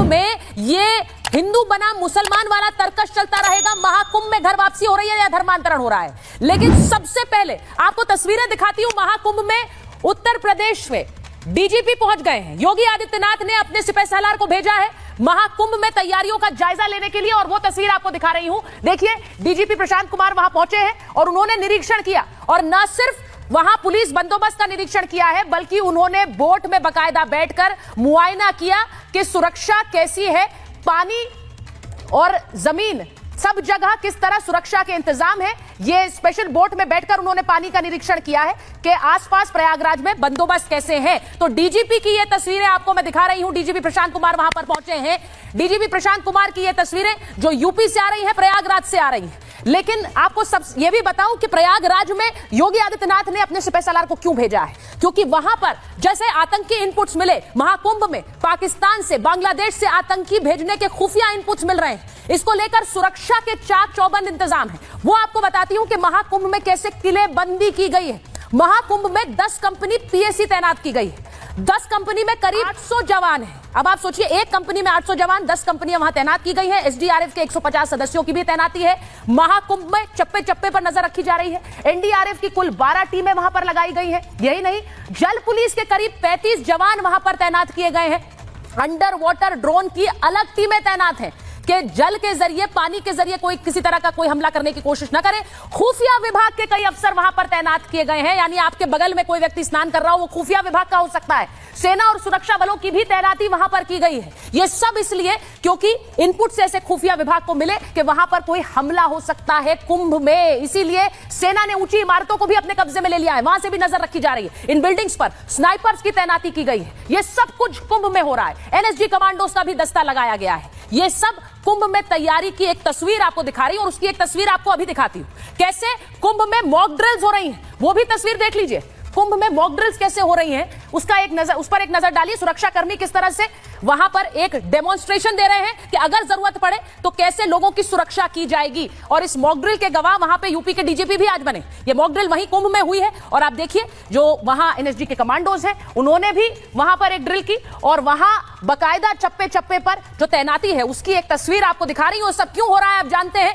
में ये हिंदू बनाम मुसलमान वाला तर्कश चलता रहेगा। महाकुंभ में घर वापसी हो रही है या धर्मांतरण हो रहा है। लेकिन सबसे पहले आपको तस्वीरें दिखाती हूं। महाकुंभ में उत्तर प्रदेश में डीजीपी पहुंच गए हैं। योगी आदित्यनाथ ने अपने सिपहसालार को भेजा है महाकुंभ में तैयारियों का जायजा लेने के लिए, और वो तस्वीर आपको दिखा रही हूं। देखिए, डीजीपी प्रशांत कुमार वहां पहुंचे हैं और उन्होंने निरीक्षण किया, और न सिर्फ वहां पुलिस बंदोबस्त का निरीक्षण किया है, बल्कि उन्होंने बोट में बकायदा बैठकर मुआयना किया कि सुरक्षा कैसी है, पानी और जमीन सब जगह किस तरह सुरक्षा के इंतजाम है। ये स्पेशल बोट में बैठकर उन्होंने पानी का निरीक्षण किया है कि आसपास प्रयागराज में बंदोबस्त कैसे है। तो डीजीपी की ये तस्वीरें आपको मैं दिखा रही हूं। डीजीपी प्रशांत कुमार वहां पर पहुंचे हैं। डीजीपी प्रशांत कुमार की ये तस्वीरें जो यूपी से आ रही हैं, प्रयागराज से आ रही हैं। लेकिन आपको सब ये भी बताऊं कि प्रयागराज में योगी आदित्यनाथ ने अपने सिपहसालार को क्यों भेजा है, क्योंकि वहां पर जैसे आतंकी इनपुट्स मिले महाकुंभ में, पाकिस्तान से, बांग्लादेश से आतंकी भेजने के खुफिया इनपुट्स मिल रहे हैं। इसको लेकर सुरक्षा के चाक चौबंद इंतजाम है। वो आपको बताती हूं कि महाकुंभ में कैसे किलेबंदी की गई है। महाकुंभ में 10 कंपनी पीएसी तैनात की गई है। 10 कंपनी में करीब 800 जवान हैं। अब आप सोचिए, एक कंपनी में 800 जवान, 10 कंपनियां वहां तैनात की गई हैं। एसडीआरएफ के 150 सदस्यों की भी तैनाती है। महाकुंभ में चप्पे चप्पे पर नजर रखी जा रही है। एनडीआरएफ की कुल 12 टीमें वहां पर लगाई गई हैं। यही नहीं, जल पुलिस के करीब 35 जवान वहां पर तैनात किए गए हैं। अंडर वाटर ड्रोन की अलग टीमें तैनात हैं कि जल के जरिए, पानी के जरिए कोई किसी तरह का कोई हमला करने की कोशिश न करे। खुफिया विभाग के कई अफसर वहां पर तैनात किए गए हैं, यानी आपके बगल में कोई व्यक्ति स्नान कर रहा हो, वो खुफिया विभाग का हो सकता है। सेना और सुरक्षा बलों की भी तैनाती वहां पर की गई है। यह सब इसलिए क्योंकि इनपुट से ऐसे खुफिया विभाग को मिले कि वहां पर कोई हमला हो सकता है कुंभ में। इसीलिए सेना ने ऊंची इमारतों को भी अपने कब्जे में ले लिया है, वहां से भी नजर रखी जा रही है। इन बिल्डिंग्स पर स्नाइपर्स की तैनाती की गई है। यह सब कुछ कुंभ में हो रहा है। एनएसजी कमांडोज का भी दस्ता लगाया गया है। यह सब कुंभ में तैयारी की एक तस्वीर आपको दिखा रही है, और उसकी एक तस्वीर आपको अभी दिखाती हूं। कैसे कुंभ में मॉक ड्रिल्स हो रही हैं, वो भी तस्वीर देख लीजिए। कुंभ में मॉक ड्रिल्स कैसे हो रही हैं, उस पर एक नजर डालिए। सुरक्षा कर्मी किस तरह से वहां पर एक डेमोन्स्ट्रेशन दे रहे हैं कि अगर जरूरत पड़े तो कैसे लोगों की सुरक्षा की जाएगी। और इस मॉक ड्रिल के गवाह वहां पे यूपी के डीजीपी भी आज बने। ये मॉक ड्रिल वहीं कुंभ में हुई है, और आप देखिए जो वहां एनएसजी के कमांडोज हैं, उन्होंने भी वहां पर एक ड्रिल की, और वहां बकायदा चप्पे चप्पे पर जो तैनाती है उसकी एक तस्वीर आपको दिखा रही हूं। सब क्यों हो रहा है आप जानते हैं।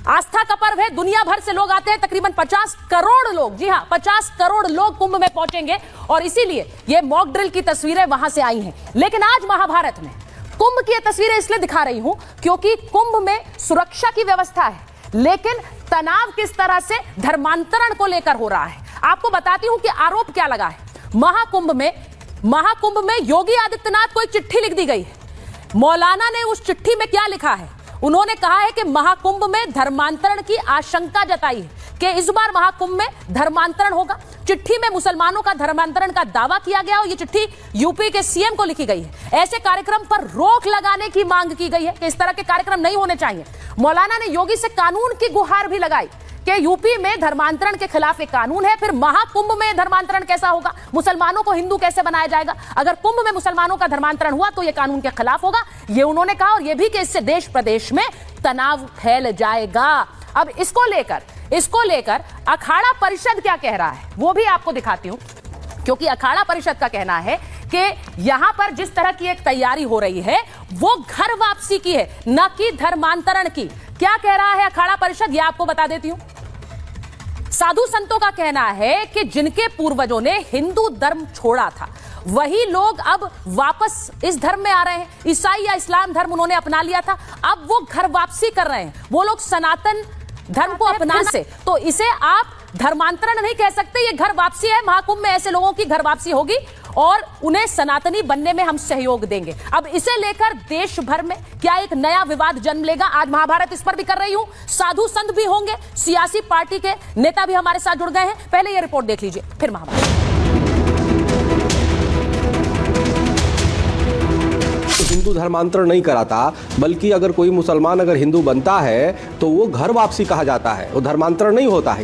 आस्था का पर्व है, दुनिया भर से लोग आते हैं, तकरीबन 50 करोड़ लोग, जी हां 50 करोड़ लोग कुंभ में पहुंचेंगे, और इसीलिए ये मॉक ड्रिल की तस्वीरें वहां से आई हैं। लेकिन आज महाभारत में कुंभ की तस्वीरें इसलिए दिखा रही हूं क्योंकि कुंभ में सुरक्षा की व्यवस्था है, लेकिन तनाव किस तरह से धर्मांतरण को लेकर हो रहा है। आपको बताती हूं कि आरोप क्या लगा है। महाकुंभ में योगी आदित्यनाथ को एक चिट्ठी लिख दी गई है। मौलाना ने उस चिट्ठी में क्या लिखा है, उन्होंने कहा है कि महाकुंभ में धर्मांतरण की आशंका जताई है कि इस बार महाकुंभ में धर्मांतरण होगा। चिट्ठी में मुसलमानों का धर्मांतरण का दावा किया गया, और यह चिट्ठी यूपी के सीएम को लिखी गई है। ऐसे कार्यक्रम पर रोक लगाने की मांग की गई है कि इस तरह के कार्यक्रम नहीं होने चाहिए। मौलाना ने योगी से कानून की गुहार भी लगाई कि यूपी में धर्मांतरण के खिलाफ एक कानून है, फिर महाकुंभ में धर्मांतरण कैसा होगा, मुसलमानों को हिंदू कैसे बनाया जाएगा। अगर कुंभ में मुसलमानों का धर्मांतरण हुआ तो यह कानून के खिलाफ होगा, यह उन्होंने कहा। और यह भी कि इससे देश प्रदेश में तनाव फैल जाएगा। अब इसको लेकर अखाड़ा परिषद क्या कह रहा है वो भी आपको दिखाती हूं, क्योंकि अखाड़ा परिषद का कहना है कि यहां पर जिस तरह की एक तैयारी हो रही है वो घर वापसी की है, न कि धर्मांतरण की। क्या कह रहा है अखाड़ा परिषद, यह आपको बता देती हूं। साधु संतों का कहना है कि जिनके पूर्वजों ने हिंदू धर्म छोड़ा था, वही लोग अब वापस इस धर्म में आ रहे हैं। ईसाई या इस्लाम धर्म उन्होंने अपना लिया था, अब वो घर वापसी कर रहे हैं। वो लोग सनातन धर्म को अपना से, तो इसे आप धर्मांतरण नहीं कह सकते, ये घर वापसी है। महाकुंभ में ऐसे लोगों की घर वापसी होगी और उन्हें सनातनी बनने में हम सहयोग देंगे। अब इसे लेकर देश भर में क्या एक नया विवाद जन्म लेगा। आज महाभारत इस पर भी कर रही हूं। साधु संत भी होंगे, सियासी पार्टी के नेता भी हमारे साथ जुड़ गए हैं। पहले यह रिपोर्ट देख लीजिए, फिर महाभारत। हिंदू धर्मांतरण नहीं कराता, बल्कि अगर कोई मुसलमान अगर हिंदू बनता है तो वो घर वापसी कहा जाता है, वो धर्मांतरण नहीं होता है।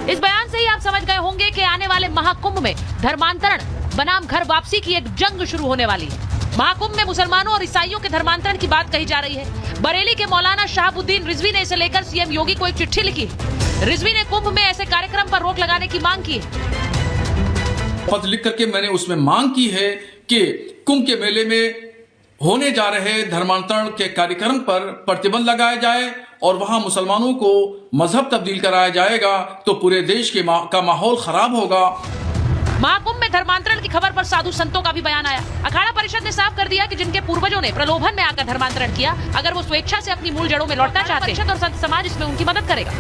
इस बयान से ही आप समझ गए होंगे कि आने वाले महाकुंभ में धर्मांतरण बनाम घर वापसी की एक जंग शुरू होने वाली है। महाकुंभ में मुसलमानों और ईसाइयों के धर्मांतरण की बात कही जा रही है। बरेली के मौलाना शहाबुद्दीन रिजवी ने इसे लेकर सीएम योगी को एक चिट्ठी लिखी है। रिजवी ने कुंभ में ऐसे कार्यक्रम पर रोक लगाने की मांग की है। पत्र लिख करके मैंने उसमें मांग की है कि कुंभ के मेले में होने जा रहे धर्मांतरण के कार्यक्रम पर प्रतिबंध लगाया जाए और वहां मुसलमानों को मजहब तब्दील कराया जाएगा तो पूरे देश का माहौल खराब होगा। महाकुंभ में धर्मांतरण की खबर पर साधु संतों का भी बयान आया। अखाड़ा परिषद ने साफ कर दिया कि जिनके पूर्वजों ने प्रलोभन में आकर धर्मांतरण किया, अगर वो स्वेच्छा से अपनी मूल जड़ों में लौटना चाहते हैं और संत समाज इसमें उनकी मदद करेगा।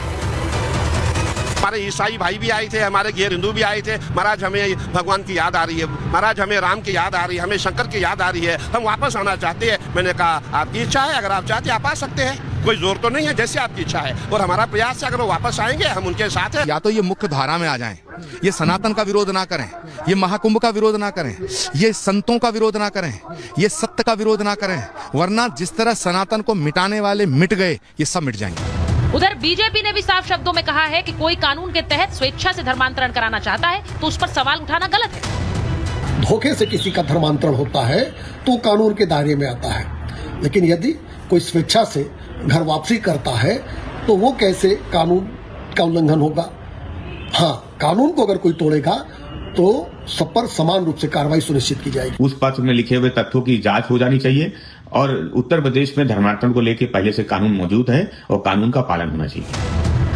हमारे ईसाई भाई भी आए थे, हमारे गैर हिंदू भी आए थे। महाराज हमें भगवान की याद आ रही है, महाराज हमें राम की याद आ रही है, हमें शंकर की याद आ रही है, हम वापस आना चाहते हैं। मैंने कहा आपकी इच्छा है, अगर आप चाहते हैं आप आ सकते हैं, कोई जोर तो नहीं है, जैसे आपकी इच्छा है। और हमारा प्रयास है अगर वो वापस आएंगे हम उनके साथ हैं। या तो ये मुख्य धारा में आ जाएं, ये सनातन का विरोध ना करें, ये महाकुंभ का विरोध ना करें, ये संतों का विरोध ना करें, ये सत्य का विरोध ना करें, वरना जिस तरह सनातन को मिटाने वाले मिट गए, ये सब मिट जाएंगे। उधर बीजेपी ने भी साफ शब्दों में कहा है कि कोई कानून के तहत स्वेच्छा से धर्मांतरण कराना चाहता है तो उस पर सवाल उठाना गलत है। धोखे से किसी का धर्मांतरण होता है तो कानून के दायरे में आता है, लेकिन यदि कोई स्वेच्छा से घर वापसी करता है तो वो कैसे कानून का उल्लंघन होगा। हाँ, कानून को अगर कोई तोड़ेगा तो सब पर समान रूप से कार्रवाई सुनिश्चित की जाएगी। उस पत्र में लिखे हुए तथ्यों की जांच हो जानी चाहिए और उत्तर प्रदेश में धर्मांतरण को लेकर पहले से कानून मौजूद है और कानून का पालन होना चाहिए।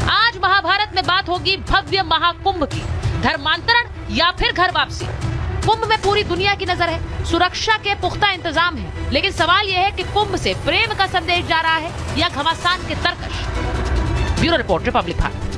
आज महाभारत में बात होगी भव्य महाकुंभ की, धर्मांतरण या फिर घर वापसी। कुंभ में पूरी दुनिया की नजर है, सुरक्षा के पुख्ता इंतजाम है, लेकिन सवाल यह है कि कुंभ से प्रेम का संदेश जा रहा है या घमासान के तरकश। Bureau report, Republic Bharat.